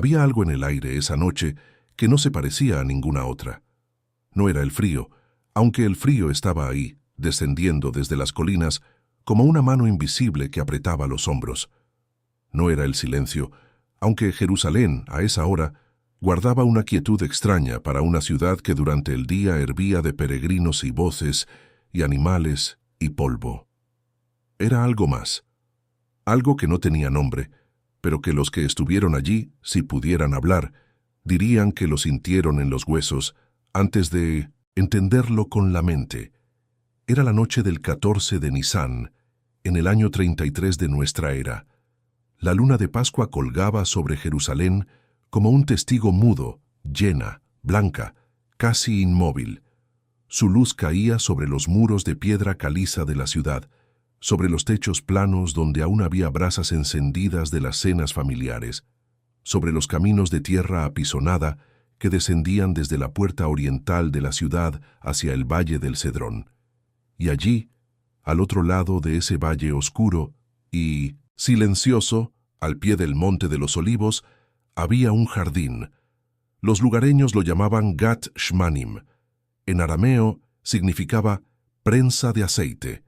Había algo en el aire esa noche que no se parecía a ninguna otra. No era el frío, aunque el frío estaba ahí, descendiendo desde las colinas como una mano invisible que apretaba los hombros. No era el silencio, aunque Jerusalén, a esa hora, guardaba una quietud extraña para una ciudad que durante el día hervía de peregrinos y voces, y animales y polvo. Era algo más, algo que no tenía nombre, pero que los que estuvieron allí, si pudieran hablar, dirían que lo sintieron en los huesos antes de entenderlo con la mente. Era la noche del 14 de Nisán, en el año 33 de nuestra era. La luna de Pascua colgaba sobre Jerusalén como un testigo mudo, llena, blanca, casi inmóvil. Su luz caía sobre los muros de piedra caliza de la ciudad, sobre los techos planos donde aún había brasas encendidas de las cenas familiares, sobre los caminos de tierra apisonada que descendían desde la puerta oriental de la ciudad hacia el valle del Cedrón. Y allí, al otro lado de ese valle oscuro y silencioso, al pie del Monte de los Olivos, había un jardín. Los lugareños lo llamaban Gat Shmanim. En arameo significaba prensa de aceite.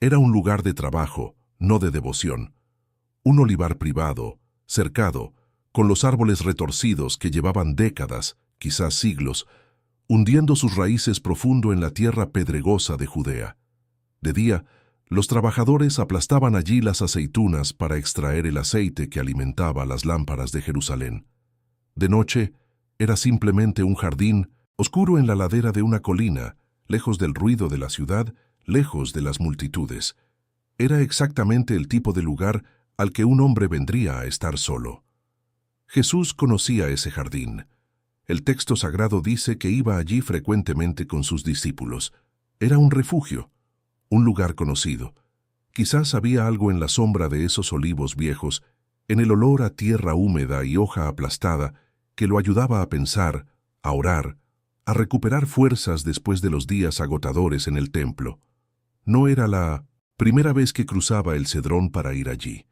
Era un lugar de trabajo, no de devoción. Un olivar privado, cercado, con los árboles retorcidos que llevaban décadas, quizás siglos, hundiendo sus raíces profundo en la tierra pedregosa de Judea. De día, los trabajadores aplastaban allí las aceitunas para extraer el aceite que alimentaba las lámparas de Jerusalén. De noche, era simplemente un jardín oscuro en la ladera de una colina, lejos del ruido de la ciudad, lejos de las multitudes. Era exactamente el tipo de lugar al que un hombre vendría a estar solo. Jesús conocía ese jardín. El texto sagrado dice que iba allí frecuentemente con sus discípulos. Era un refugio, un lugar conocido. Quizás había algo en la sombra de esos olivos viejos, en el olor a tierra húmeda y hoja aplastada, que lo ayudaba a pensar, a orar, a recuperar fuerzas después de los días agotadores en el templo. No era la primera vez que cruzaba el Cedrón para ir allí.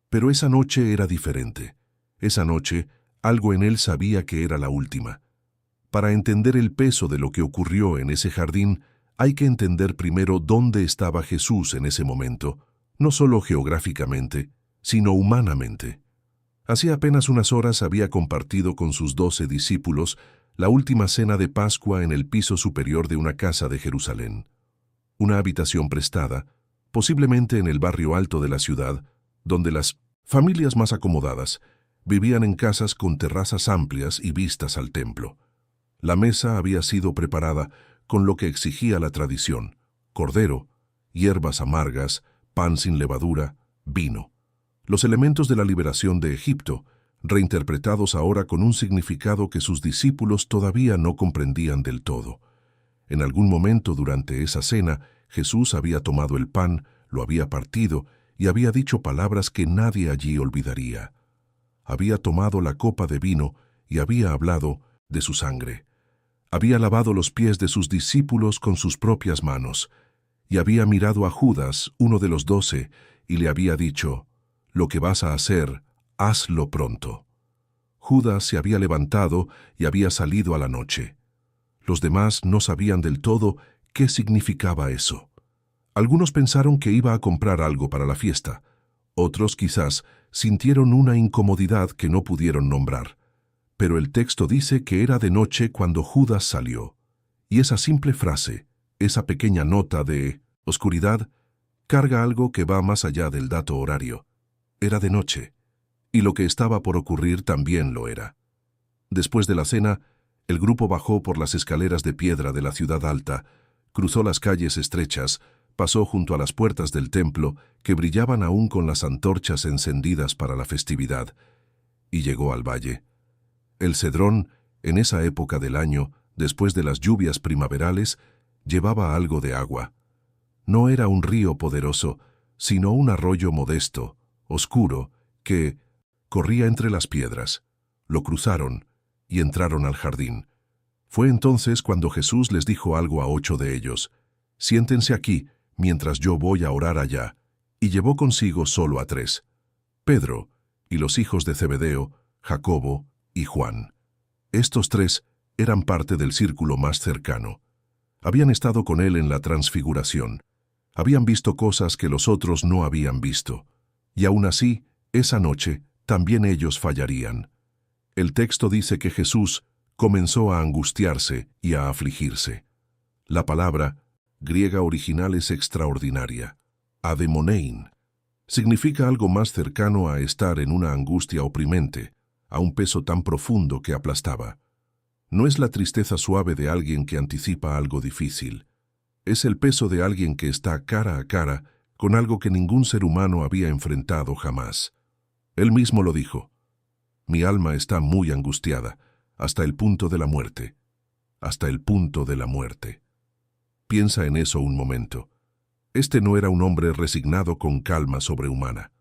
Pero esa noche era diferente. Esa noche, algo en él sabía que era la última. Para entender el peso de lo que ocurrió en ese jardín, hay que entender primero dónde estaba Jesús en ese momento, no solo geográficamente, sino humanamente. Hacía apenas unas horas había compartido con sus 12 discípulos la última cena de Pascua en el piso superior de una casa de Jerusalén. Una habitación prestada, posiblemente en el barrio alto de la ciudad, donde las familias más acomodadas vivían en casas con terrazas amplias y vistas al templo. La mesa había sido preparada con lo que exigía la tradición: cordero, hierbas amargas, pan sin levadura, vino. Los elementos de la liberación de Egipto, reinterpretados ahora con un significado que sus discípulos todavía no comprendían del todo. En algún momento durante esa cena, Jesús había tomado el pan, lo había partido y había dicho palabras que nadie allí olvidaría. Había tomado la copa de vino y había hablado de su sangre. Había lavado los pies de sus discípulos con sus propias manos y había mirado a Judas, uno de los 12, y le había dicho: «Lo que vas a hacer, hazlo pronto». Judas se había levantado y había salido a la noche. Los demás no sabían del todo qué significaba eso. Algunos pensaron que iba a comprar algo para la fiesta. Otros quizás sintieron una incomodidad que no pudieron nombrar. Pero el texto dice que era de noche cuando Judas salió. Y esa simple frase, esa pequeña nota de oscuridad, carga algo que va más allá del dato horario. Era de noche, y lo que estaba por ocurrir también lo era. Después de la cena, el grupo bajó por las escaleras de piedra de la ciudad alta, cruzó las calles estrechas, pasó junto a las puertas del templo, que brillaban aún con las antorchas encendidas para la festividad, y llegó al valle. El Cedrón, en esa época del año, después de las lluvias primaverales, llevaba algo de agua. No era un río poderoso, sino un arroyo modesto, oscuro, que corría entre las piedras. Lo cruzaron y entraron al jardín. Fue entonces cuando Jesús les dijo algo a 8 de ellos: «Siéntense aquí, mientras yo voy a orar allá», y llevó consigo solo a 3, Pedro y los hijos de Zebedeo, Jacobo y Juan. Estos tres eran parte del círculo más cercano. Habían estado con él en la transfiguración. Habían visto cosas que los otros no habían visto. Y aún así, esa noche, también ellos fallarían. El texto dice que Jesús comenzó a angustiarse y a afligirse. La palabra griega original es extraordinaria. Ademonein. Significa algo más cercano a estar en una angustia oprimente, a un peso tan profundo que aplastaba. No es la tristeza suave de alguien que anticipa algo difícil. Es el peso de alguien que está cara a cara con algo que ningún ser humano había enfrentado jamás. Él mismo lo dijo. Mi alma está muy angustiada, hasta el punto de la muerte. Hasta el punto de la muerte. Piensa en eso un momento. Este no era un hombre resignado con calma sobrehumana.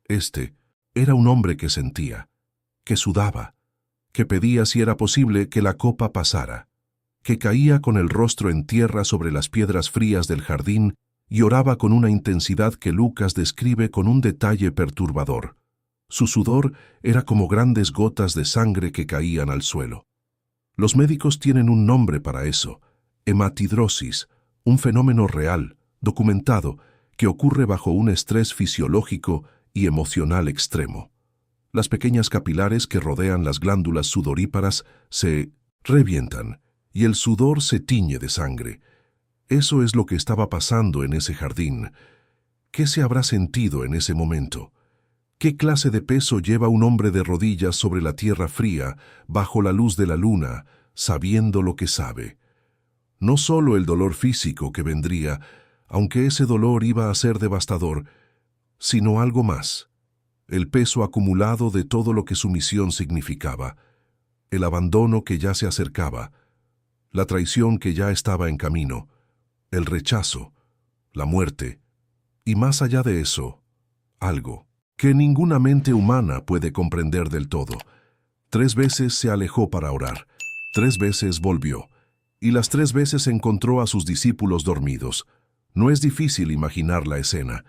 Este era un hombre que sentía, que sudaba, que pedía si era posible que la copa pasara, que caía con el rostro en tierra sobre las piedras frías del jardín y oraba con una intensidad que Lucas describe con un detalle perturbador. Su sudor era como grandes gotas de sangre que caían al suelo. Los médicos tienen un nombre para eso, hematidrosis, un fenómeno real, documentado, que ocurre bajo un estrés fisiológico y emocional extremo. Las pequeñas capilares que rodean las glándulas sudoríparas se revientan y el sudor se tiñe de sangre. Eso es lo que estaba pasando en ese jardín. ¿Qué se habrá sentido en ese momento? ¿Qué clase de peso lleva un hombre de rodillas sobre la tierra fría, bajo la luz de la luna, sabiendo lo que sabe? No solo el dolor físico que vendría, aunque ese dolor iba a ser devastador, sino algo más. El peso acumulado de todo lo que su misión significaba, el abandono que ya se acercaba, la traición que ya estaba en camino, el rechazo, la muerte, y más allá de eso, algo que ninguna mente humana puede comprender del todo. 3 veces se alejó para orar, 3 veces volvió, y las 3 veces encontró a sus discípulos dormidos. No es difícil imaginar la escena.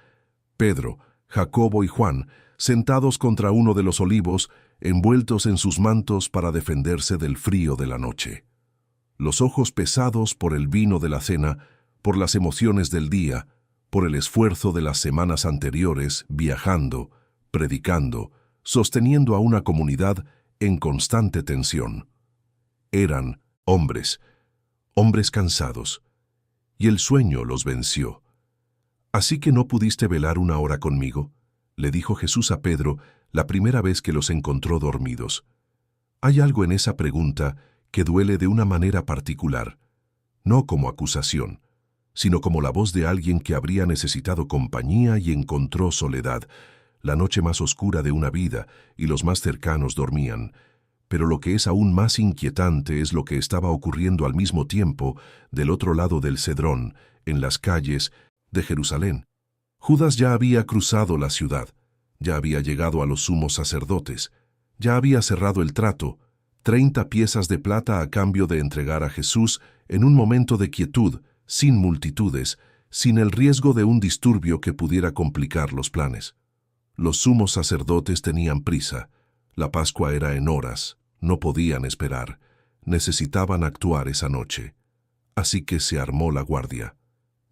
Pedro, Jacobo y Juan, sentados contra uno de los olivos, envueltos en sus mantos para defenderse del frío de la noche. Los ojos pesados por el vino de la cena, por las emociones del día, por el esfuerzo de las semanas anteriores, viajando, predicando, sosteniendo a una comunidad en constante tensión. Eran hombres cansados, y el sueño los venció. «¿Así que no pudiste velar 1 hora conmigo?», le dijo Jesús a Pedro la primera vez que los encontró dormidos. Hay algo en esa pregunta que duele de una manera particular, no como acusación, sino como la voz de alguien que habría necesitado compañía y encontró soledad, la noche más oscura de una vida, y los más cercanos dormían. Pero lo que es aún más inquietante es lo que estaba ocurriendo al mismo tiempo del otro lado del Cedrón, en las calles de Jerusalén. Judas ya había cruzado la ciudad, ya había llegado a los sumos sacerdotes, ya había cerrado el trato, 30 piezas de plata a cambio de entregar a Jesús en un momento de quietud, sin multitudes, sin el riesgo de un disturbio que pudiera complicar los planes. Los sumos sacerdotes tenían prisa. La Pascua era en horas. No podían esperar. Necesitaban actuar esa noche. Así que se armó la guardia.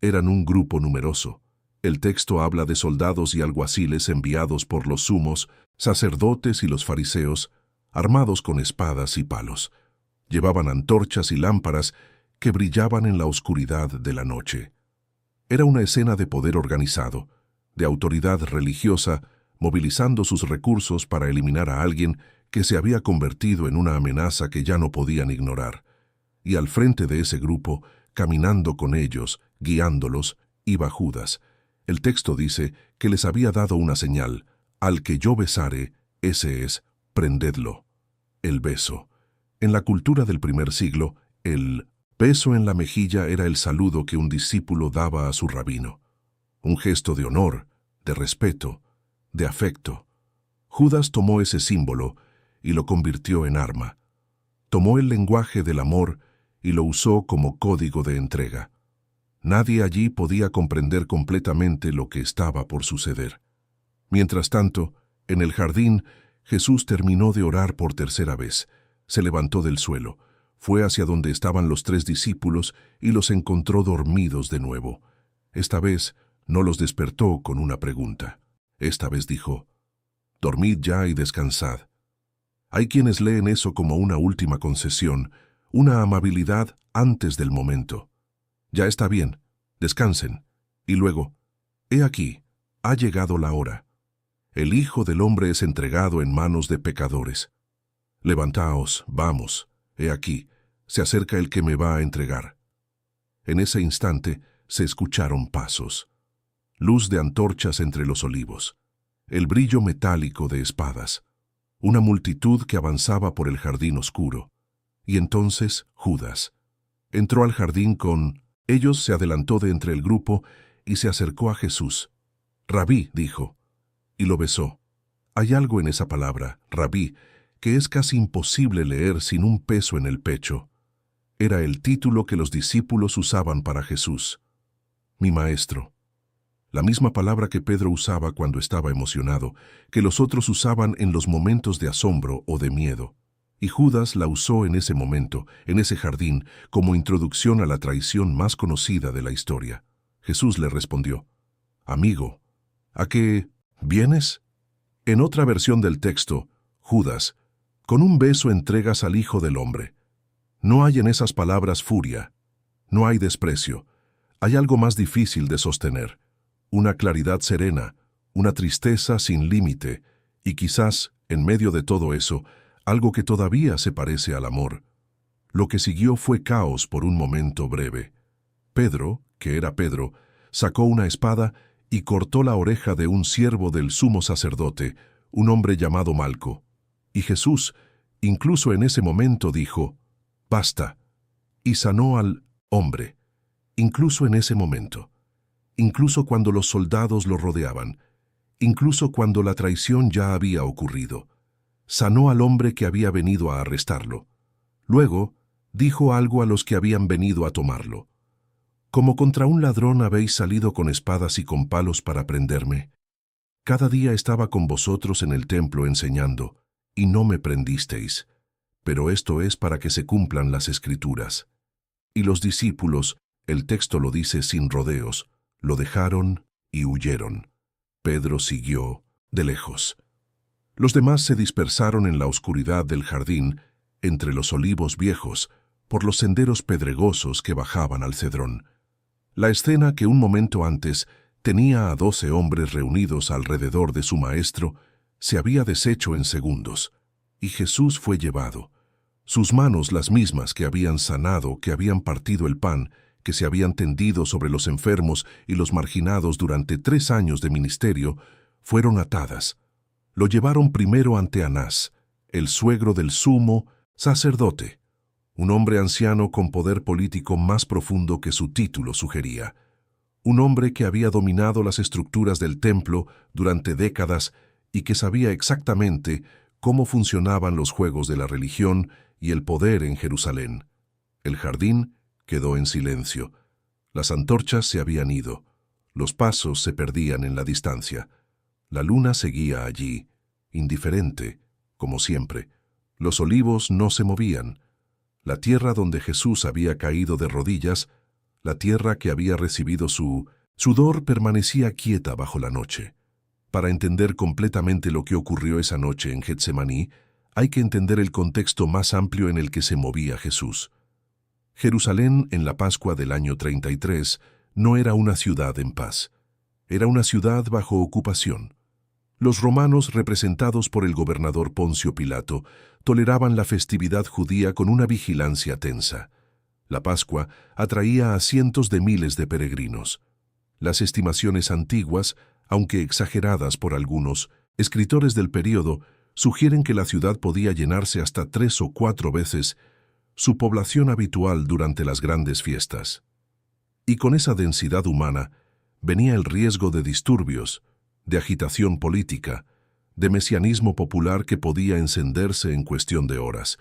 Eran un grupo numeroso. El texto habla de soldados y alguaciles enviados por los sumos, sacerdotes y los fariseos, armados con espadas y palos. Llevaban antorchas y lámparas que brillaban en la oscuridad de la noche. Era una escena de poder organizado, de autoridad religiosa, movilizando sus recursos para eliminar a alguien que se había convertido en una amenaza que ya no podían ignorar. Y al frente de ese grupo, caminando con ellos, guiándolos, iba Judas. El texto dice que les había dado una señal: al que yo besare, ese es, prendedlo. El beso. En la cultura del primer siglo, el beso en la mejilla era el saludo que un discípulo daba a su rabino. Un gesto de honor, de respeto, de afecto. Judas tomó ese símbolo y lo convirtió en arma. Tomó el lenguaje del amor y lo usó como código de entrega. Nadie allí podía comprender completamente lo que estaba por suceder. Mientras tanto, en el jardín, Jesús terminó de orar por tercera vez. Se levantó del suelo, fue hacia donde estaban los 3 discípulos y los encontró dormidos de nuevo. Esta vez no los despertó con una pregunta. Esta vez dijo: «Dormid ya y descansad». Hay quienes leen eso como una última concesión, una amabilidad antes del momento. Ya está bien, descansen. Y luego: «He aquí, ha llegado la hora. El Hijo del Hombre es entregado en manos de pecadores. Levantaos, vamos, he aquí, se acerca el que me va a entregar». En ese instante se escucharon pasos, luz de antorchas entre los olivos, el brillo metálico de espadas, una multitud que avanzaba por el jardín oscuro. Y entonces Judas entró al jardín con ellos, se adelantó de entre el grupo y se acercó a Jesús. «Rabí», dijo, y lo besó. Hay algo en esa palabra, rabí, que es casi imposible leer sin un peso en el pecho. Era el título que los discípulos usaban para Jesús. «Mi maestro». La misma palabra que Pedro usaba cuando estaba emocionado, que los otros usaban en los momentos de asombro o de miedo. Y Judas la usó en ese momento, en ese jardín, como introducción a la traición más conocida de la historia. Jesús le respondió: «Amigo, ¿a qué vienes?». En otra versión del texto, Judas, con un beso entregas al Hijo del Hombre. No hay en esas palabras furia, no hay desprecio, hay algo más difícil de sostener, una claridad serena, una tristeza sin límite, y quizás, en medio de todo eso, algo que todavía se parece al amor. Lo que siguió fue caos por un momento breve. Pedro, que era Pedro, sacó una espada y cortó la oreja de un siervo del sumo sacerdote, un hombre llamado Malco. Y Jesús, incluso en ese momento, dijo: «Basta», y sanó al hombre, incluso en ese momento, incluso cuando los soldados lo rodeaban, incluso cuando la traición ya había ocurrido. Sanó al hombre que había venido a arrestarlo. Luego, dijo algo a los que habían venido a tomarlo: «Como contra un ladrón habéis salido con espadas y con palos para prenderme. Cada día estaba con vosotros en el templo enseñando, y no me prendisteis. Pero esto es para que se cumplan las Escrituras». Y los discípulos, el texto lo dice sin rodeos, lo dejaron y huyeron. Pedro siguió de lejos. Los demás se dispersaron en la oscuridad del jardín, entre los olivos viejos, por los senderos pedregosos que bajaban al Cedrón. La escena que un momento antes tenía a 12 hombres reunidos alrededor de su maestro se había deshecho en segundos, y Jesús fue llevado. Sus manos, las mismas que habían sanado, que habían partido el pan, que se habían tendido sobre los enfermos y los marginados durante 3 años de ministerio, fueron atadas. Lo llevaron primero ante Anás, el suegro del sumo sacerdote, un hombre anciano con poder político más profundo que su título sugería, un hombre que había dominado las estructuras del templo durante décadas y que sabía exactamente cómo funcionaban los juegos de la religión y el poder en Jerusalén. El jardín quedó en silencio. Las antorchas se habían ido. Los pasos se perdían en la distancia. La luna seguía allí, indiferente, como siempre. Los olivos no se movían. La tierra donde Jesús había caído de rodillas, la tierra que había recibido su sudor, permanecía quieta bajo la noche. Para entender completamente lo que ocurrió esa noche en Getsemaní, hay que entender el contexto más amplio en el que se movía Jesús. Jerusalén, en la Pascua del año 33, no era una ciudad en paz. Era una ciudad bajo ocupación. Los romanos, representados por el gobernador Poncio Pilato, toleraban la festividad judía con una vigilancia tensa. La Pascua atraía a cientos de miles de peregrinos. Las estimaciones antiguas, aunque exageradas por algunos escritores del período, sugieren que la ciudad podía llenarse hasta 3 o 4 veces su población habitual durante las grandes fiestas. Y con esa densidad humana venía el riesgo de disturbios, de agitación política, de mesianismo popular que podía encenderse en cuestión de horas.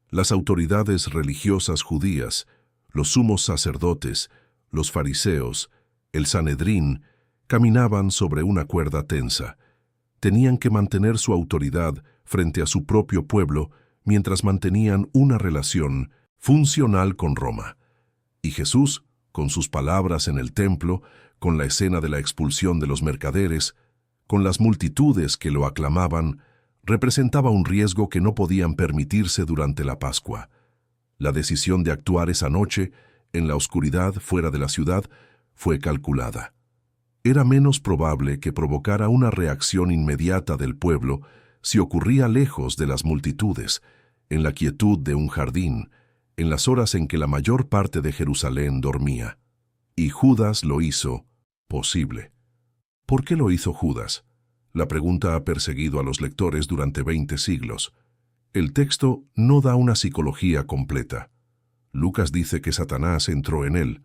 Las autoridades religiosas judías, los sumos sacerdotes, los fariseos, el Sanedrín, caminaban sobre una cuerda tensa. Tenían que mantener su autoridad frente a su propio pueblo mientras mantenían una relación funcional con Roma. Y Jesús, con sus palabras en el templo, con la escena de la expulsión de los mercaderes, con las multitudes que lo aclamaban, representaba un riesgo que no podían permitirse durante la Pascua. La decisión de actuar esa noche, en la oscuridad fuera de la ciudad, fue calculada. Era menos probable que provocara una reacción inmediata del pueblo si ocurría lejos de las multitudes, en la quietud de un jardín, en las horas en que la mayor parte de Jerusalén dormía. Y Judas lo hizo posible. ¿Por qué lo hizo Judas? La pregunta ha perseguido a los lectores durante 20 siglos. El texto no da una psicología completa. Lucas dice que Satanás entró en él.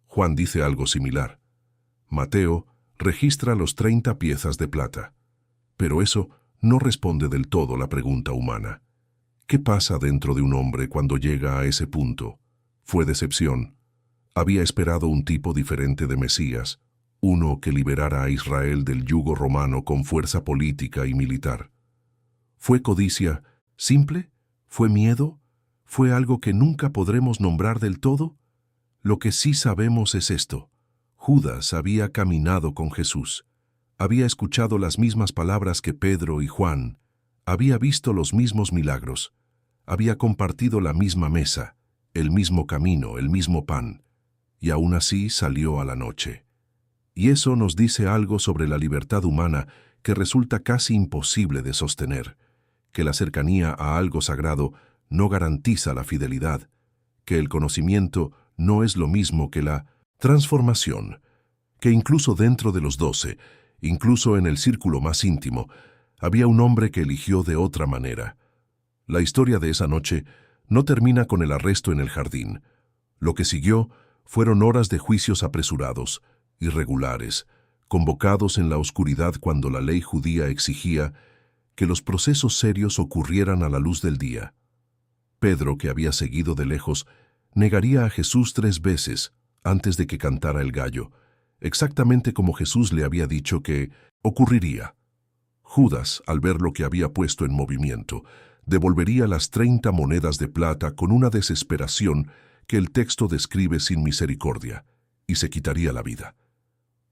Juan dice algo similar. Mateo registra los 30 piezas de plata. Pero eso no responde del todo la pregunta humana. ¿Qué pasa dentro de un hombre cuando llega a ese punto? ¿Fue decepción? Había esperado un tipo diferente de Mesías, uno que liberara a Israel del yugo romano con fuerza política y militar. ¿Fue codicia simple? ¿Fue miedo? ¿Fue algo que nunca podremos nombrar del todo? Lo que sí sabemos es esto. Judas había caminado con Jesús. Había escuchado las mismas palabras que Pedro y Juan. Había visto los mismos milagros. Había compartido la misma mesa, el mismo camino, el mismo pan. Y aún así salió a la noche. Y eso nos dice algo sobre la libertad humana que resulta casi imposible de sostener, que la cercanía a algo sagrado no garantiza la fidelidad, que el conocimiento no es lo mismo que la transformación, que incluso dentro de los 12, incluso en el círculo más íntimo, había un hombre que eligió de otra manera. La historia de esa noche no termina con el arresto en el jardín. Lo que siguió fueron horas de juicios apresurados, irregulares, convocados en la oscuridad cuando la ley judía exigía que los procesos serios ocurrieran a la luz del día. Pedro, que había seguido de lejos, negaría a Jesús 3 veces antes de que cantara el gallo, exactamente como Jesús le había dicho que ocurriría. Judas, al ver lo que había puesto en movimiento, devolvería las 30 monedas de plata con una desesperación que el texto describe sin misericordia, y se quitaría la vida.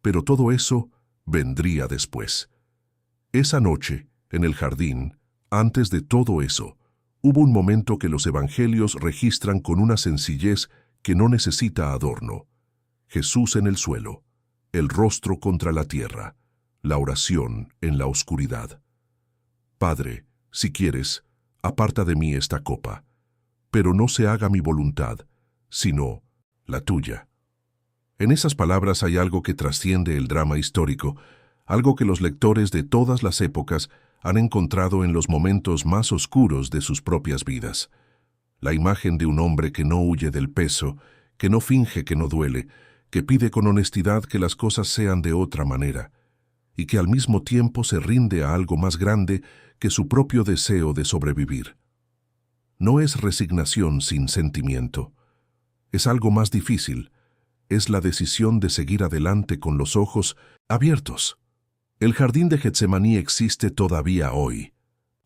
Pero todo eso vendría después. Esa noche, en el jardín, antes de todo eso, hubo un momento que los evangelios registran con una sencillez que no necesita adorno. Jesús en el suelo, el rostro contra la tierra, la oración en la oscuridad. Padre, si quieres, aparta de mí esta copa, pero no se haga mi voluntad, sino la tuya. En esas palabras hay algo que trasciende el drama histórico, algo que los lectores de todas las épocas han encontrado en los momentos más oscuros de sus propias vidas. La imagen de un hombre que no huye del peso, que no finge que no duele, que pide con honestidad que las cosas sean de otra manera, y que al mismo tiempo se rinde a algo más grande que su propio deseo de sobrevivir. No es resignación sin sentimiento. Es algo más difícil. Es la decisión de seguir adelante con los ojos abiertos. El jardín de Getsemaní existe todavía hoy.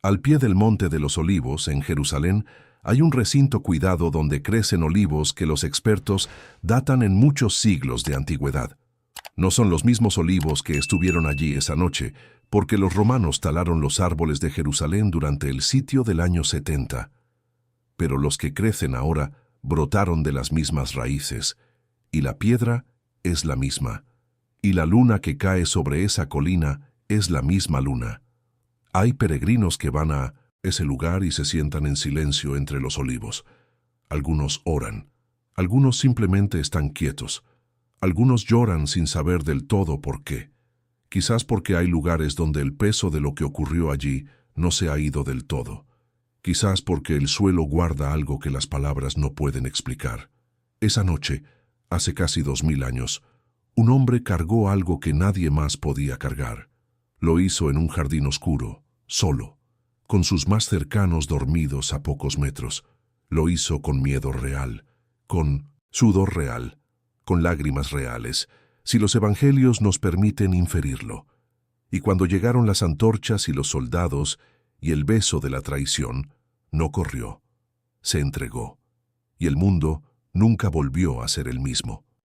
Al pie del Monte de los Olivos, en Jerusalén, hay un recinto cuidado donde crecen olivos que los expertos datan en muchos siglos de antigüedad. No son los mismos olivos que estuvieron allí esa noche, porque los romanos talaron los árboles de Jerusalén durante el sitio del año 70. Pero los que crecen ahora brotaron de las mismas raíces, y la piedra es la misma, y la luna que cae sobre esa colina es la misma luna. Hay peregrinos que van a ese lugar y se sientan en silencio entre los olivos. Algunos oran, algunos simplemente están quietos, algunos lloran sin saber del todo por qué. Quizás porque hay lugares donde el peso de lo que ocurrió allí no se ha ido del todo. Quizás porque el suelo guarda algo que las palabras no pueden explicar. Esa noche, hace casi 2000 años, un hombre cargó algo que nadie más podía cargar. Lo hizo en un jardín oscuro, solo, con sus más cercanos dormidos a pocos metros. Lo hizo con miedo real, con sudor real, con lágrimas reales, si los evangelios nos permiten inferirlo. Y cuando llegaron las antorchas y los soldados, y el beso de la traición, no corrió, se entregó, y el mundo nunca volvió a ser el mismo.